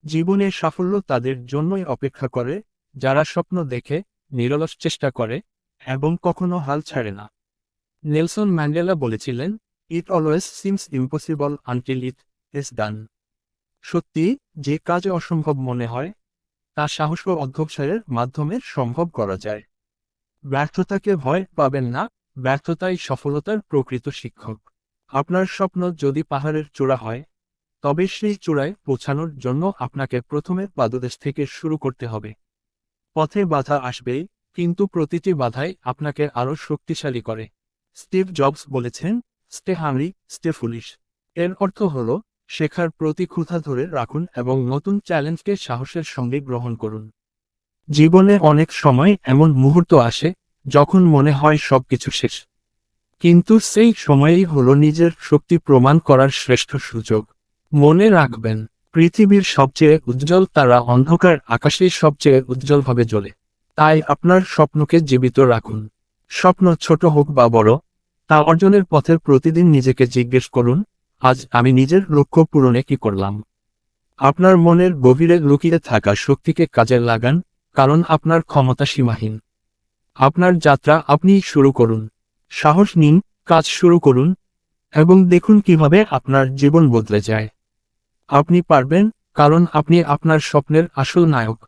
জীবনে সাফল্য তাদের জন্যই অপেক্ষা করে যারা স্বপ্ন দেখে, নিরলস চেষ্টা করে এবং কখনো হাল ছাড়ে না। নেলসন ম্যান্ডেলা বলেছিলেন, ইট always seems impossible until it is done. সত্যি, যে কাজ অসম্ভব মনে হয় তা সাহস ও অধ্যবসায়ের মাধ্যমে সম্ভব করা যায়। ব্যর্থতাকে ভয় পাবেন না, ব্যর্থতাই সফলতার প্রকৃত শিক্ষক। আপনার স্বপ্ন যদি পাহাড়ের চূড়া হয়, তবে সেই চূড়ায় পৌঁছানোর জন্য আপনাকে প্রথমে পাদদেশ থেকে শুরু করতে হবে। পথে বাধা আসবেই, কিন্তু প্রতিটি বাধাই আপনাকে আরও শক্তিশালী করে। স্টিভ জবস বলেছেন, স্টে হাংরি, স্টে ফুলিশ। এর অর্থ হল, শেখার প্রতি ক্ষুধা ধরে রাখুন এবং নতুন চ্যালেঞ্জকে সাহসের সঙ্গে গ্রহণ করুন। জীবনে অনেক সময় এমন মুহূর্ত আসে যখন মনে হয় সবকিছু শেষ, কিন্তু সেই সময়েই হলো নিজের শক্তি প্রমাণ করার শ্রেষ্ঠ সুযোগ। মনে রাখবেন, পৃথিবীর সবচেয়ে উজ্জ্বল তারা অন্ধকার আকাশেই সবচেয়ে উজ্জ্বলভাবে জ্বলে। তাই আপনার স্বপ্নকে জীবিত রাখুন। স্বপ্ন ছোট হোক বা বড়, তা অর্জনের পথের প্রতিদিন নিজেকে জিজ্ঞেস করুন, আজ আমি নিজের লক্ষ্য পূরণে কি করলাম। আপনার মনের গভীরে লুকিয়ে থাকা শক্তিকে কাজে লাগান, কারণ আপনার ক্ষমতা সীমাহীন। আপনার যাত্রা আপনিই শুরু করুন। সাহস নিন, কাজ শুরু করুন, এবং দেখুন কিভাবে আপনার জীবন বদলে যায়। আপনি পারবেন, কারণ আপনি আপনার স্বপ্নের আসল নায়ক।